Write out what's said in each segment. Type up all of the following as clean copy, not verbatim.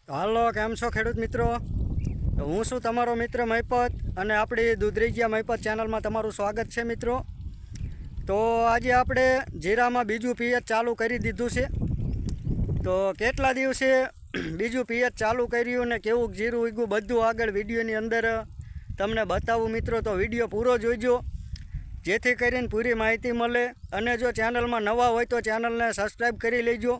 હાલો, કેમ છો ખેડૂત મિત્રો? તો હું છું તમારો મિત્ર મહિપત અને આપણી દૂધરેજિયા મહિપત ચેનલમાં તમારું સ્વાગત છે મિત્રો. તો આજે આપણે જીરામાં બીજું પિયત ચાલુ કરી દીધું છે. તો કેટલા દિવસે બીજું પિયત ચાલુ કર્યું ને કેવું જીરું ઉગ્યું બધું આગળ વિડીયોની અંદર તમને બતાવું મિત્રો. તો વિડીયો પૂરો જોઈજો જેથી કરીને પૂરી માહિતી મળે. અને જો ચેનલમાં નવા હોય તો ચેનલને સબસ્ક્રાઈબ કરી લેજો,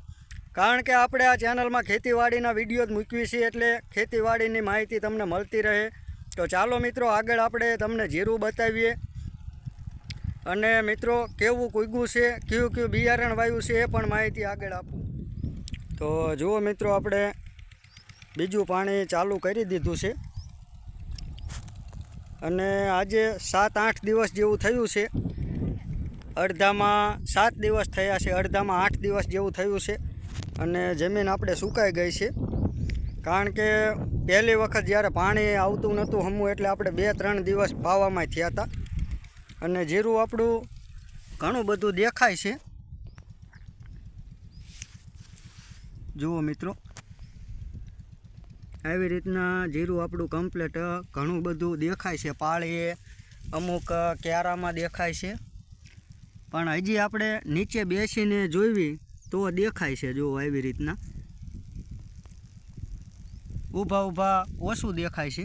કારણ કે આપણે આ ચેનલમાં ખેતીવાડીના વિડીયો જ મૂકવી છે, એટલે ખેતીવાડીની માહિતી તમને મળતી રહે. તો ચાલો મિત્રો, આગળ આપણે તમને જીરું બતાવીએ અને મિત્રો કેવું ઉગ્યું છે, કયું બિયારણ વાવ્યું છે એ પણ માહિતી આગળ આપું. તો જુઓ મિત્રો, આપણે બીજું પાણી ચાલુ કરી દીધું છે અને આજે 7-8 દિવસ જેવું થયું છે. અડધામાં 7 દિવસ થયા છે, અડધામાં 8 દિવસ જેવું થયું છે. અને જમીન આપણે સુકાઈ ગઈ છે, કારણ કે પહેલી વખત જ્યારે પાણી આવતું નહોતું હમું, એટલે આપણે 2-3 દિવસ પાવામાં થયા હતા. અને જીરું આપણું ઘણું બધું દેખાય છે. જુઓ મિત્રો, આવી રીતના જીરું આપણું કમ્પ્લીટ ઘણું બધું દેખાય છે. પાળીએ અમુક ક્યારામાં દેખાય છે, પણ હજી આપણે નીચે બેસીને જોઈવી તો દેખાય છે. જો આવી રીતના ઊભા ઓછું દેખાય છે.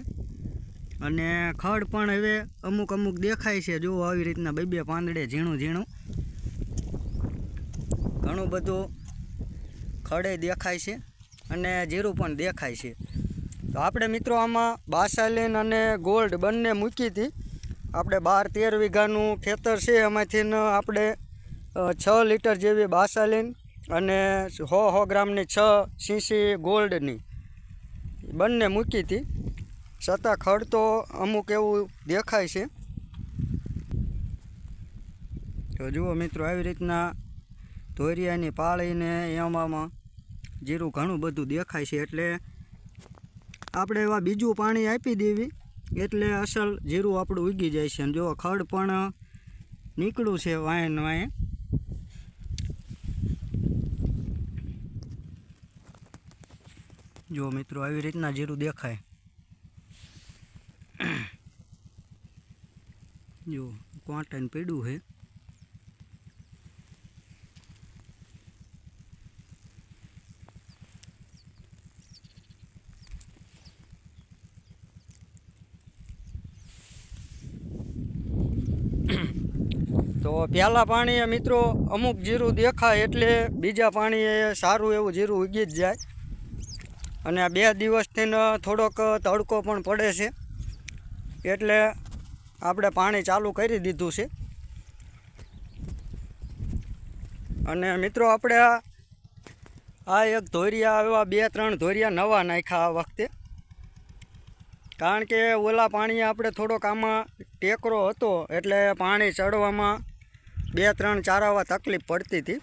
અને ખડ પણ હવે અમુક દેખાય છે. જો આવી રીતના 2 પાંદડે ઝીણું ઘણું બધું ખડે દેખાય છે અને જીરું પણ દેખાય છે. તો આપણે મિત્રો આમાં બાસાલીન અને ગોલ્ડ બંને મૂકી હતી. આપણે 12-13 વીઘાનું ખેતર છે, એમાંથી આપણે 6 લીટર જેવી બાસાલીન અને 100 ગ્રામની 6 સીસી ગોલ્ડની બંને મૂકી હતી. છતાં ખડ તો અમુક એવું દેખાય છે. તો જુઓ મિત્રો, આવી રીતના ધોરિયાની પાળીને એવામાં જીરું ઘણું બધું દેખાય છે. એટલે આપણે એવા બીજું પાણી આપી દેવી એટલે અસલ જીરું આપણું ઉગી જાય છે. અને જો ખડ પણ નીકળ્યું છે વાંયે. જો મિત્રો, આવી રીતના જીરું દેખાય. જો કોટન પીડું છે. તો પહેલાં પાણીએ મિત્રો અમુક જીરું દેખાય એટલે બીજા પાણીએ સારું એવું જીરું ઉગી જ જાય. અને આ 2 દિવસથી થોડોક તડકો પણ પડે છે, એટલે આપણે પાણી ચાલુ કરી દીધું છે. અને મિત્રો, આપણે આ એક ધોરિયા એવા 2-3 ધોરિયા નવા નાખ્યા આ વખતે, કારણ કે ઓલા પાણીએ આપણે થોડોક આમાં ટેકરો હતો, એટલે પાણી ચડવામાં 2-3 ચારાવા તકલીફ પડતી હતી.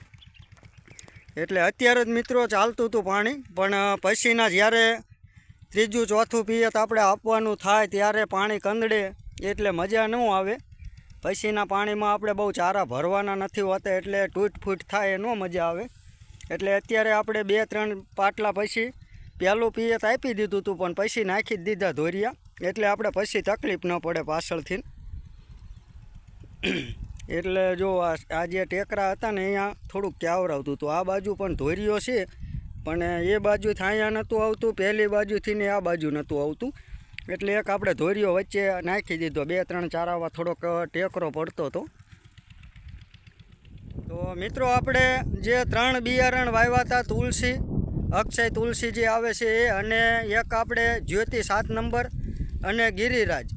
એટલે અત્યારે જ મિત્રો ચાલતું હતું પાણી, પણ પછીના જ્યારે 3-4 પિયત આપણે આપવાનું થાય ત્યારે પાણી કંદડે એટલે મજા ન આવે. પછીના પાણીમાં આપણે બહુ ચારા ભરવાના નથી હોતા, એટલે તૂટફૂટ થાય ન મજા આવે. એટલે અત્યારે આપણે 2-3 પાટલા પછી પહેલું પિયત આપી દીધું હતું, પણ પછી નાખી જ દીધા ધોરિયા, એટલે આપણે પછી તકલીફ ન પડે પાછળથી. એટલે જો આ જે ટેકરા હતા ને અહીંયા થોડુંક ક્યાવરાવતું હતું. આ બાજુ પણ ધોરિયો છે, પણ એ બાજુથી અહીંયા નહોતું આવતું, પહેલી બાજુથી ને આ બાજુ નહોતું આવતું. એટલે એક આપણે ધોરિયો વચ્ચે નાખી દીધો. 2-3 ચારાવા થોડોક ટેકરો પડતો હતો. તો મિત્રો, આપણે જે 3 બિયારણ વાવ્યા હતા, તુલસી, અક્ષય તુલસી જે આવે છે એ, અને એક આપણે જ્યોતિ 7 નંબર અને ગિરિરાજ.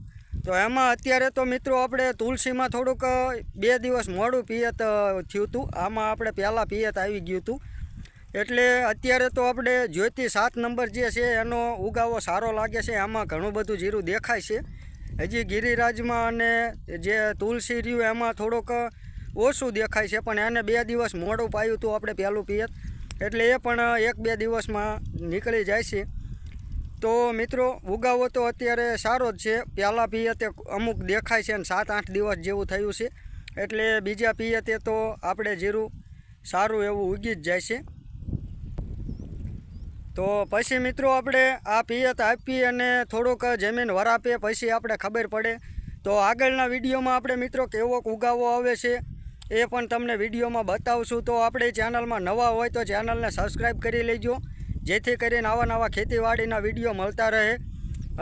તો એમાં અત્યારે તો મિત્રો આપણે તુલસીમાં થોડુંક 2 દિવસ મોડું પિયત થયું હતું. આમાં આપણે પહેલાં પિયત આવી ગયું હતું. એટલે અત્યારે તો આપણે જ્યોતિ 7 નંબર જે છે એનો ઉગાવો સારો લાગે છે. આમાં ઘણું બધું જીરું દેખાય છે. હજી ગિરિરાજમાં અને જે તુલસી રહ્યું એમાં થોડુંક ઓછું દેખાય છે, પણ એને 2 દિવસ મોડું પાયું હતું આપણે પહેલું પિયત, એટલે એ પણ 1-2 દિવસમાં નીકળી જાય છે. તો મિત્રો, ઉગાવો તો અત્યારે સારો જ છે. પહેલાં પિયતે અમુક દેખાય છે અને 7-8 દિવસ જેવું થયું છે, એટલે બીજા પિયતે તો આપણે જીરું સારું એવું ઉગી જ જાય છે. તો પછી મિત્રો આપણે આ પિયત આપી અને થોડુંક જમીન વરાપીએ પછી આપણે ખબર પડે. તો આગળના વિડીયોમાં આપણે મિત્રો કેવો ઉગાવો આવે છે એ પણ તમને વિડીયોમાં બતાવશું. તો આપણી ચેનલમાં નવા હોય તો ચેનલને સબસ્ક્રાઈબ કરી લેજો, જેથી કરીને આવા ખેતીવાડીના વિડીયો મળતા રહે.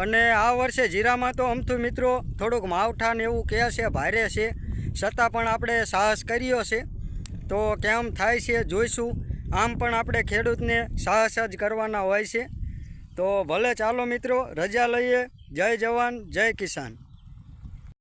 અને આ વર્ષે જીરામાં તો અમથું મિત્રો થોડુંક માવઠા ને એવું કહે છે, ભારે છે, છતાં પણ આપણે સાહસ કર્યો છે. તો કેમ થાય છે જોઈશું. આમ પણ આપણે ખેડૂતને સાહસ જ કરવાના હોય છે. તો ભલે ચાલો મિત્રો, રજા લઈએ. જય જવાન જય કિસાન.